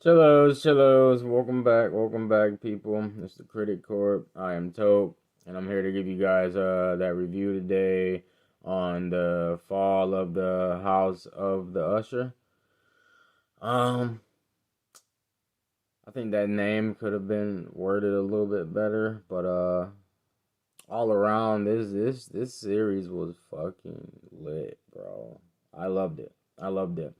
Chillos, welcome back, people. It's the Critic Corp. I am Toke, and I'm here to give you guys that review today on the fall of the House of the Usher. Um, I think that name could have been worded a little bit better, but all around this series was fucking lit, bro. I loved it. I loved it.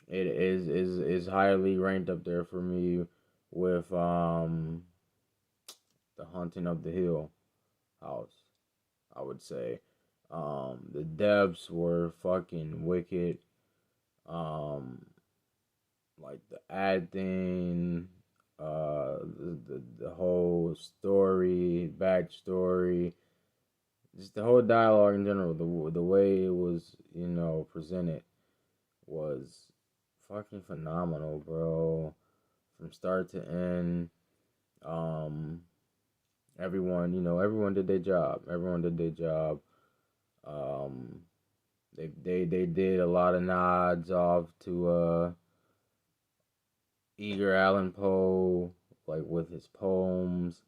It is highly ranked up there for me with the Haunting of the Hill House, I would say. The depths were fucking wicked. Um, like the acting, the whole story, backstory, just the whole dialogue in general, the way it was, presented was fucking phenomenal, bro. From start to end. Um, everyone did their job. Everyone did their job. Um, they did a lot of nods off to Edgar Allan Poe, like with his poems,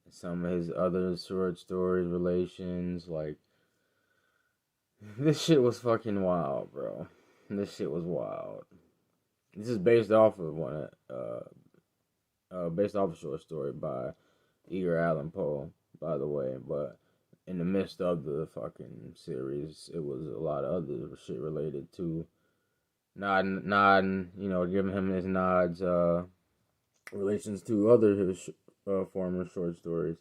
some of his other short stories, relations. Like this shit was fucking wild, bro. This shit was wild. This is based off of based off a short story by Edgar Allan Poe, by the way. But in the midst of the fucking series, it was a lot of other shit related to nodding, giving him his nods, relations to other his former short stories.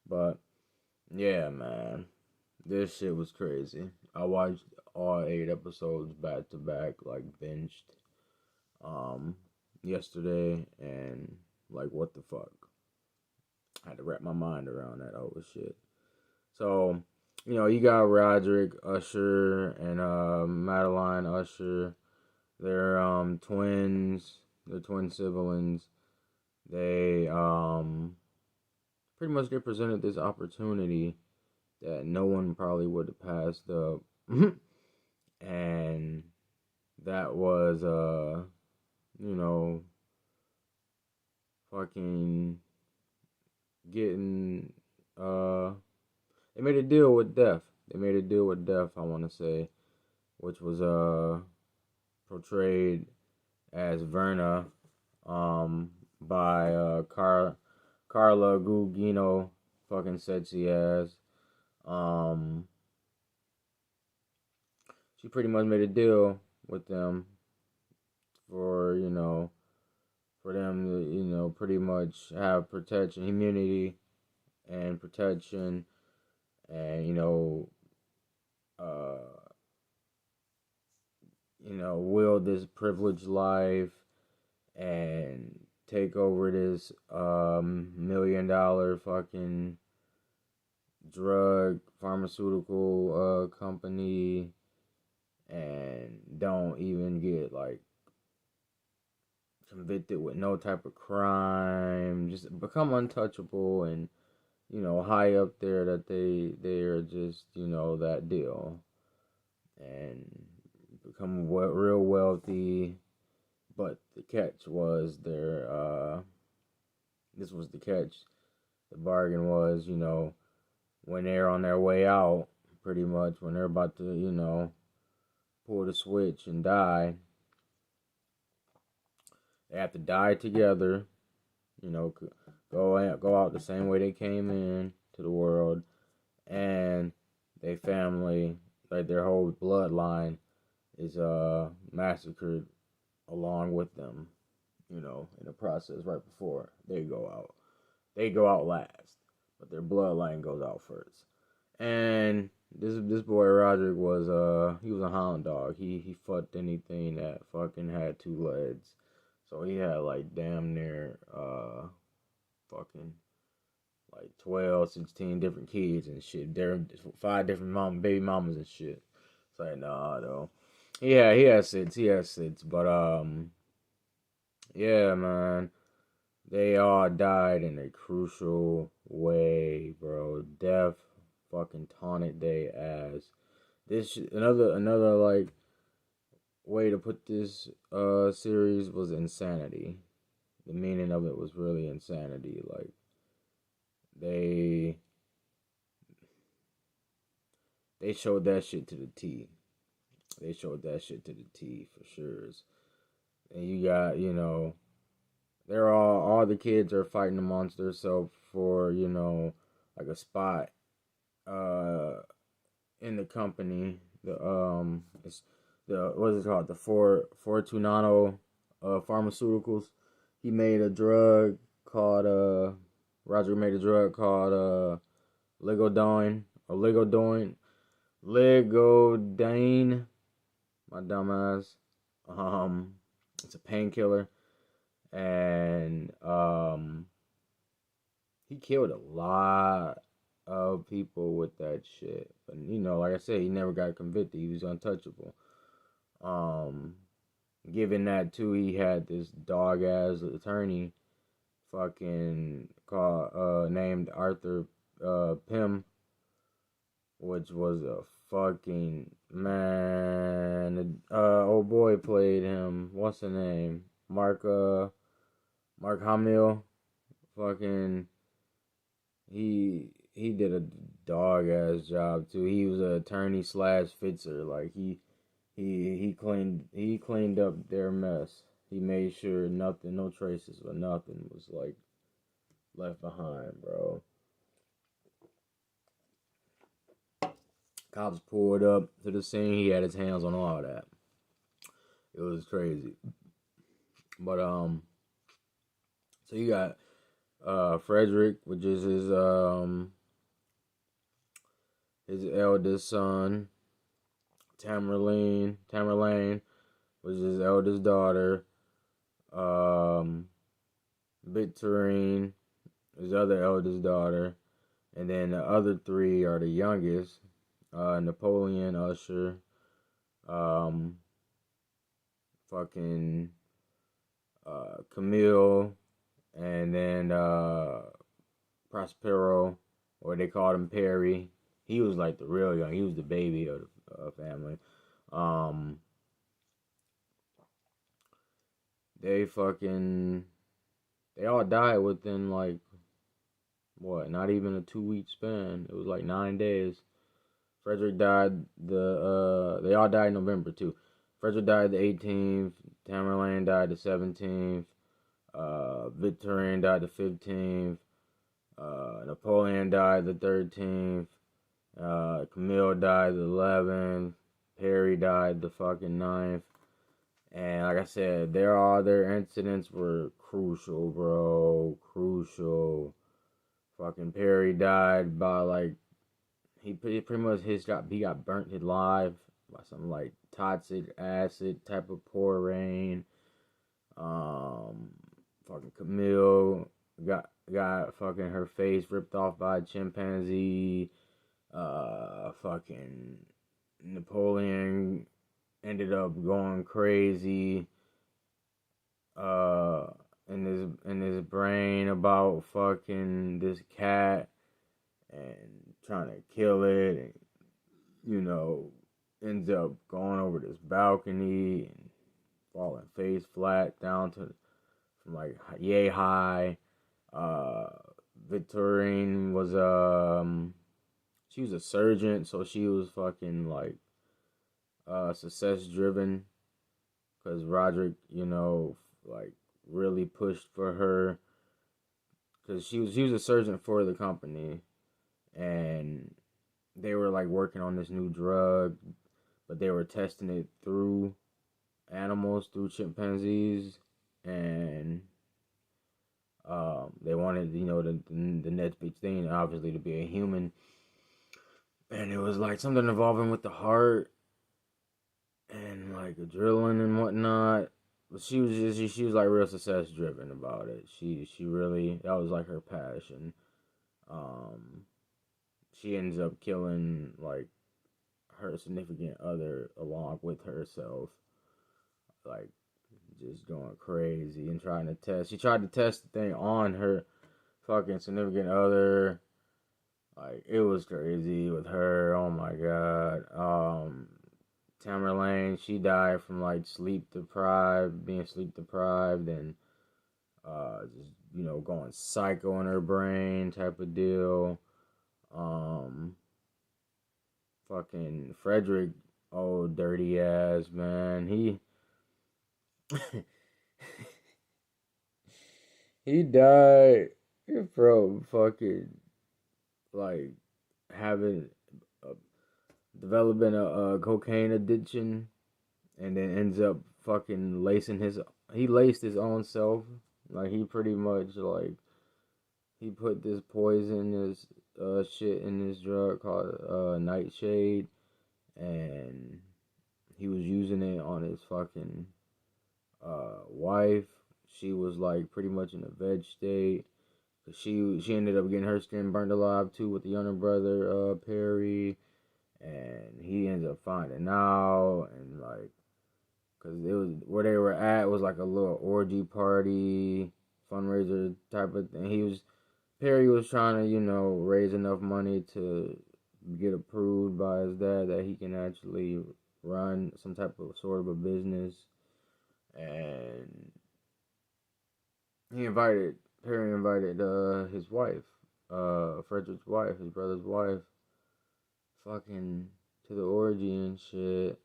But yeah, man, this shit was crazy. I watched all 8 episodes back to back, like binged, um, yesterday, and like, what the fuck? I had to wrap my mind around that whole shit. So, you got Roderick Usher and Madeline Usher. They're twins. They're twin siblings. They pretty much get presented this opportunity that no one probably would have passed up. And that was you know, fucking getting they made a deal with death. They made a deal with death, I wanna say, which was portrayed as Verna by Carla Gugino, fucking sexy ass. Um she pretty much made a deal with them for, for them to, pretty much have protection, immunity and protection, and uh wield this privileged life and take over this $1 million fucking drug pharmaceutical company, and don't even get like convicted with no type of crime, just become untouchable, and high up there, that they are just, that deal, and become real wealthy. But the catch was their this was the catch. The bargain was, when they're on their way out, pretty much when they're about to, pull the switch and die, they have to die together, go out the same way they came in to the world, and they family, like their whole bloodline, is massacred along with them, in the process right before they go out. They go out last, but their bloodline goes out first. And this boy Roderick was he was a hound dog. He fucked anything that fucking had 2 legs. So he had like damn near fucking like 12, 16 different kids and shit. There 5 different baby mamas and shit. It's like, nah, though. Yeah, he has 6. He has 6. But yeah, man. They all died in a crucial way, bro. Death fucking taunted they ass. This another like way to put this series was insanity. The meaning of it was really insanity. Like they they showed that shit to the T. They showed that shit to the T for sure. And you got, they're all the kids are fighting amongst themselves for, like a spot in the company. It's the what is it called? The Fortunano Pharmaceuticals. He made a drug called Roger made a drug called Ligodone or Ligodane. My dumbass. It's a painkiller, and he killed a lot of people with that shit. But like I said, he never got convicted. He was untouchable. Given that too, he had this dog ass attorney, fucking called named Arthur Pym, which was a fucking man. Old boy played him. What's the name? Mark Hamill. Fucking he did a dog ass job too. He was an attorney slash fixer. Like he cleaned up their mess. He made sure no traces or nothing was like left behind, bro. Cops pulled up to the scene. He had his hands on all that. It was crazy. But so you got Frederick, which is his eldest son. Tamerlane, which is his eldest daughter. Victorine, his other eldest daughter, and then the other three are the youngest. Napoleon, Usher, fucking Camille, and then Prospero, or they called him Perry. He was like the real young. He was the baby of the family. They all died within like what? Not even a 2-week span. It was like 9 days. Frederick died they all died in November too. Frederick died the 18th, Tamerlane died the 17th, Victorine died the 15th, Napoleon died the 13th, Camille died the 11th, Perry died the fucking 9th. And like I said, their incidents were crucial, bro. Crucial. Fucking Perry died by like he pretty much he got burnt alive by some like toxic acid type of pour rain. Fucking Camille got fucking her face ripped off by a chimpanzee. Fucking Napoleon ended up going crazy. In his brain about fucking this cat and trying to kill it, and ends up going over this balcony and falling face flat down to from like yay high. Victorine was she was a surgeon, so she was fucking like success driven, because Roderick, like really pushed for her, because she was a surgeon for the company, and they were like working on this new drug, but they were testing it through animals, through chimpanzees, and they wanted, the next big thing, obviously, to be a human, and it was like something involving with the heart and like adrenaline and whatnot. But she was like real success driven about it. She really, that was like her passion. She ends up killing like her significant other along with herself, like just going crazy and trying to test. She tried to test the thing on her fucking significant other. Like it was crazy with her. Oh my god. Tamerlane, she died from like being sleep deprived, and just going psycho in her brain type of deal. Um, Fucking Frederick, oh dirty ass man, he died from fucking like having uh, developing a cocaine addiction, and then ends up fucking he laced his own self. Like he pretty much like he put this poison, this shit in this drug called nightshade, and he was using it on his fucking wife. She was like pretty much in a veg state. She ended up getting her skin burned alive too with the younger brother Perry, and he ends up finding out, and like, cause it was where they were at was like a little orgy party fundraiser type of thing. Perry was trying to raise enough money to get approved by his dad that he can actually run some type of sort of a business, and he invited Perry invited his wife, Frederick's wife, his brother's wife, fucking to the orgy and shit.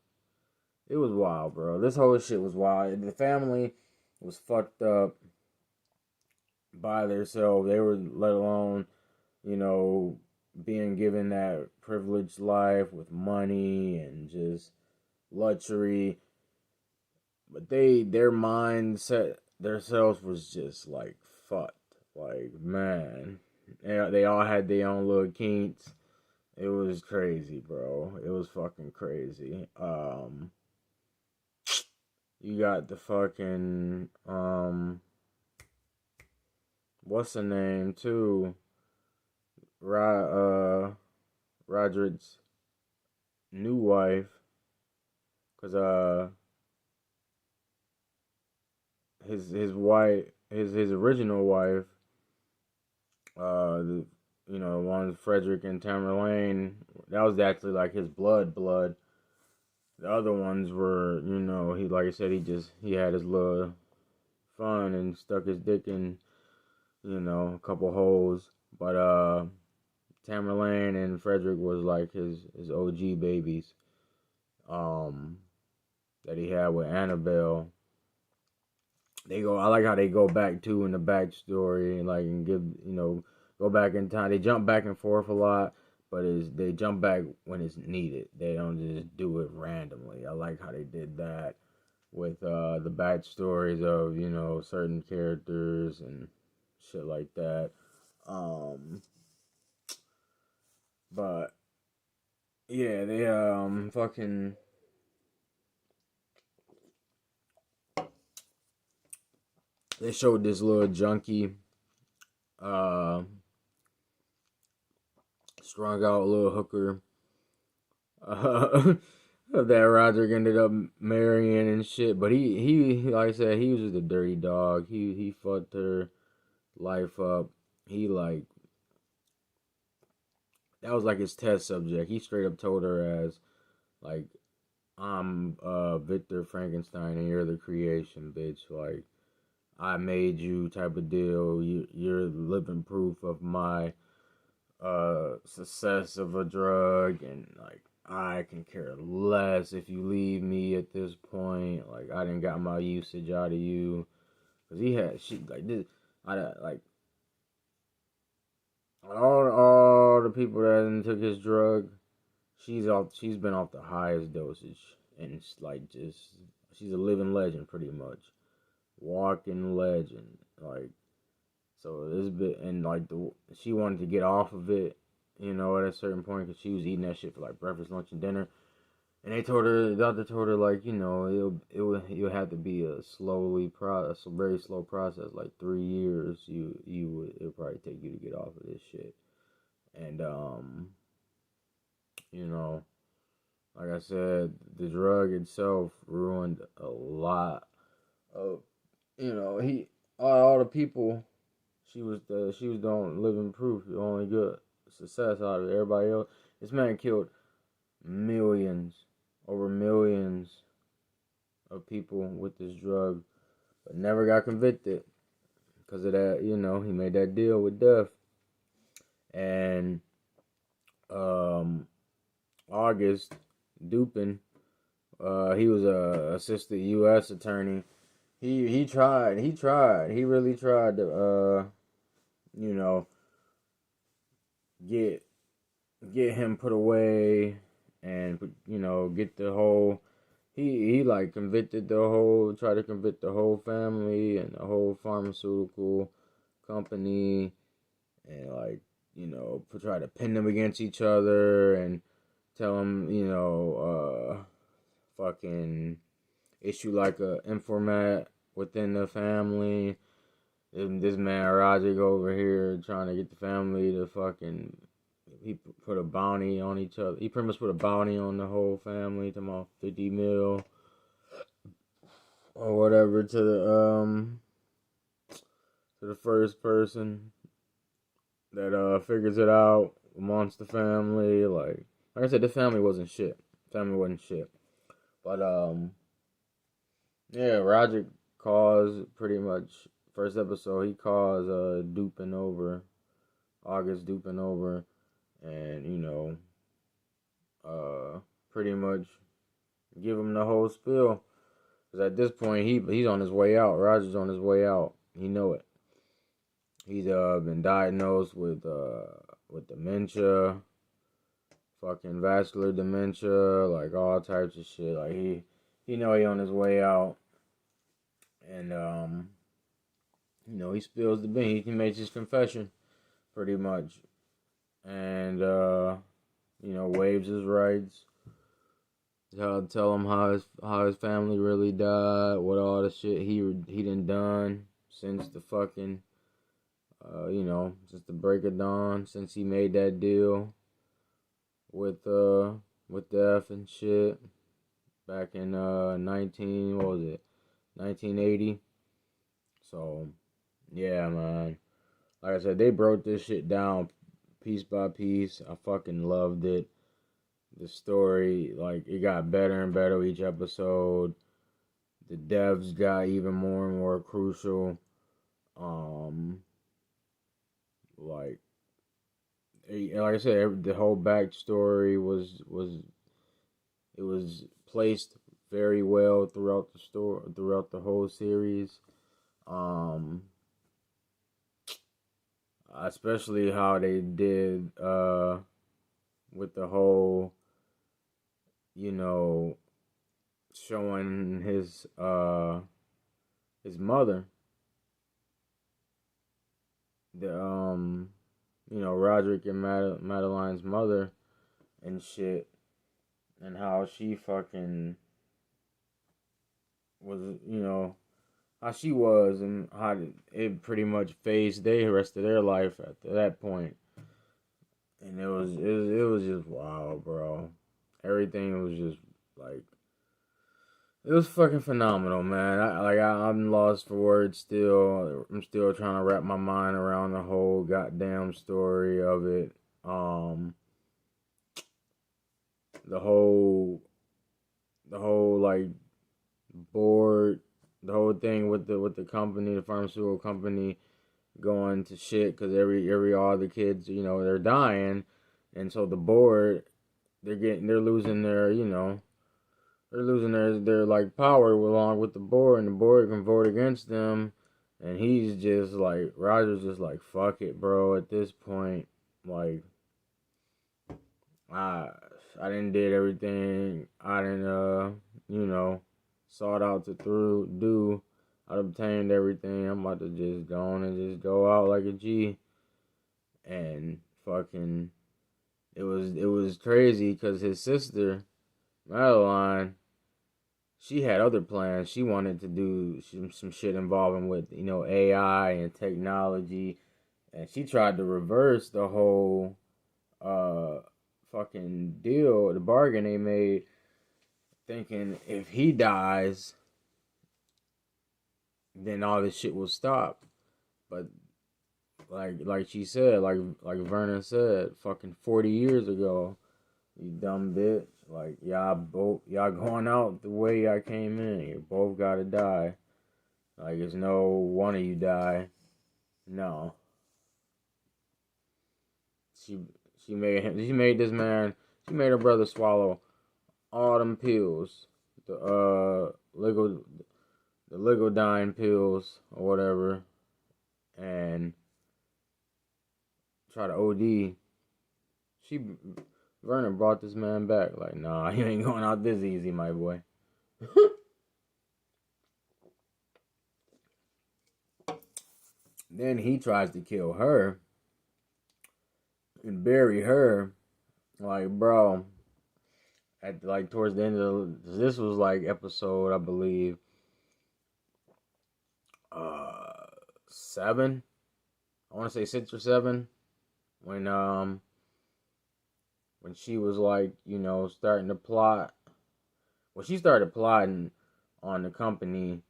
It was wild, bro. This whole shit was wild. The family was fucked up by themselves. They were let alone, you know, being given that privileged life with money and just luxury. But their mindset themselves was just like fucked. Like, man, they all had their own little kinks. It was crazy, bro. It was fucking crazy. You got the fucking what's the name too? Roderick's new wife, cause his wife, his original wife, the one Frederick and Tamerlane, that was actually like his blood. The other ones were, he, like I said, he had his little fun and stuck his dick in, a couple holes. But Tamerlane and Frederick was like his OG babies, um, that he had with Annabelle. I like how they go back too in the backstory, and like, and give, go back in time. They jump back and forth a lot, but they jump back when it's needed. They don't just do it randomly. I like how they did that with the backstories of certain characters and shit like that. But yeah, they fucking they showed this little junkie uh strung out little hooker uh, that Roderick ended up marrying and shit. But he like I said, he was just a dirty dog. He fucked her life up. He like that was like his test subject. He straight up told her as like, I'm Victor Frankenstein and you're the creation, bitch. Like, I made you type of deal. You're living proof of my success of a drug, and like, I can care less if you leave me at this point. Like, I didn't got my usage out of you. Cause she like this. Like all the people that took his drug. She's been off the highest dosage, and it's like just she's a living legend, pretty much, walking legend. Like, so this bit, and like she wanted to get off of it, at a certain point, because she was eating that shit for like breakfast, lunch, and dinner. And the doctor told her like, you'll have to be a very slow process, like 3 years. It'll probably take you to get off of this shit, and you know. Like I said, the drug itself ruined a lot of, he all the people. She was the only living proof, the only good success out of everybody else. This man killed millions over millions of people with this drug, but never got convicted because of that. You know, he made that deal with death. And August Dupin, he was a assistant U.S. attorney. He tried. He really tried to you know, get him put away, and you know, get the whole. He like convicted the whole, tried to convict the whole family and the whole pharmaceutical company, and like, you know, try to pin them against each other and tell them, you know, fucking issue like a informant within the family. And this man Roger over here trying to get the family to fucking, he put a bounty on each other. He pretty much put a bounty on the whole family, to about 50 mil or whatever, to the first person that figures it out amongst the family. Like I said, the family wasn't shit. Family wasn't shit. But yeah, Roger calls pretty much first episode. He calls Dupin over, August Dupin over, and you know, pretty much give him the whole spiel. Because at this point, he's on his way out. Roger's on his way out. He know it. He's been diagnosed with dementia, fucking vascular dementia, like all types of shit. Like he know he on his way out, and you know, he spills the bean. He makes his confession, pretty much, and you know, waives his rights. Tell him how his family really died, what all the shit he done since the fucking you know, since the break of dawn, since he made that deal with death and shit back in 1980. So yeah, man. Like I said, they broke this shit down piece by piece. I fucking loved it. The story, like, it got better and better each episode. The devs got even more and more crucial. Like I said, the whole backstory was placed very well throughout the story, throughout the whole series. Especially how they did with the whole, you know, showing his mother, the you know, Roderick and Madeline's mother and shit, and how she fucking was, you know, how she was, and how it pretty much phased the rest of their life after that point. And it was just wow, bro. Everything was just like, it was fucking phenomenal, man. I'm lost for words still. I'm still trying to wrap my mind around the whole goddamn story of it. The whole like board, the whole thing with the company, the pharmaceutical company, going to shit because every all the kids, you know, they're dying, and so the board, they're losing their, you know, they're losing their like power along with the board, and the board can vote against them, and he's just like, Roger's just like, fuck it, bro. At this point, like, I did everything I didn't you know, sought out to do. I obtained everything. I'm about to just go on and just go out like a G. And fucking, it was crazy because his sister, Madeline, she had other plans. She wanted to do some shit involving with, you know, AI and technology. And she tried to reverse the whole fucking deal, the bargain they made, thinking if he dies, then all this shit will stop. But like she said, like Vernon said, fucking 40 years ago, you dumb bitch. Like y'all going out the way y'all came in. You both gotta die. Like there's no one of you die. No. She she made this man, she made her brother swallow all them pills. The the Ligodyne pills or whatever, and try to OD. She Vernon brought this man back. Like, nah, you ain't going out this easy, my boy. Then he tries to kill her and bury her. Like, bro, at like towards the end of this was like episode, I believe, 7. I want to say 6 or 7. When she was like, starting to plot. Well, she started plotting on the company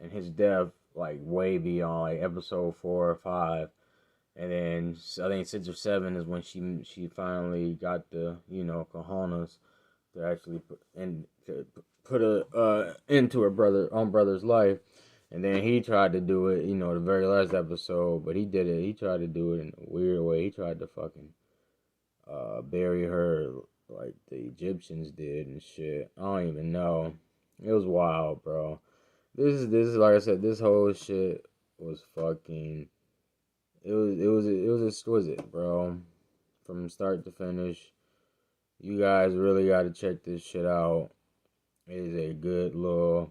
and his death, like way beyond like episode 4 or 5. And then I think 6 or 7 is when she finally got the cojones to actually put a into her brother's life. And then he tried to do it, the very last episode, but he did it. He tried to do it in a weird way. He tried to fucking bury her like the Egyptians did and shit. I don't even know. It was wild, bro. This is like I said. This whole shit was fucking. It was exquisite, bro. From start to finish. You guys really got to check this shit out. It is a good little,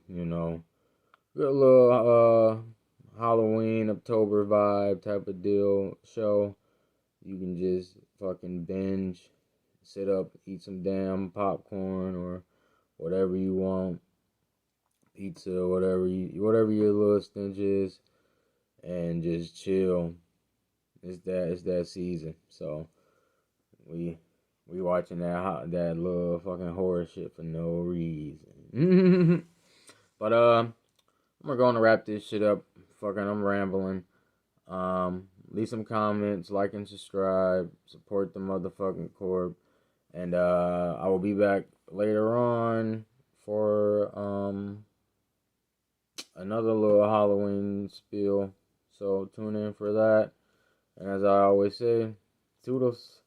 Halloween, October vibe type of deal show. You can just fucking binge, sit up, eat some damn popcorn or whatever you want, pizza, whatever your little stench is, and just chill. It's that season, so we watching that little fucking horror shit for no reason. But we're gonna wrap this shit up. Fucking, I'm rambling. Leave some comments, like and subscribe, support the motherfucking corp, and I will be back later on for another little Halloween spiel. So tune in for that. And as I always say, toodles.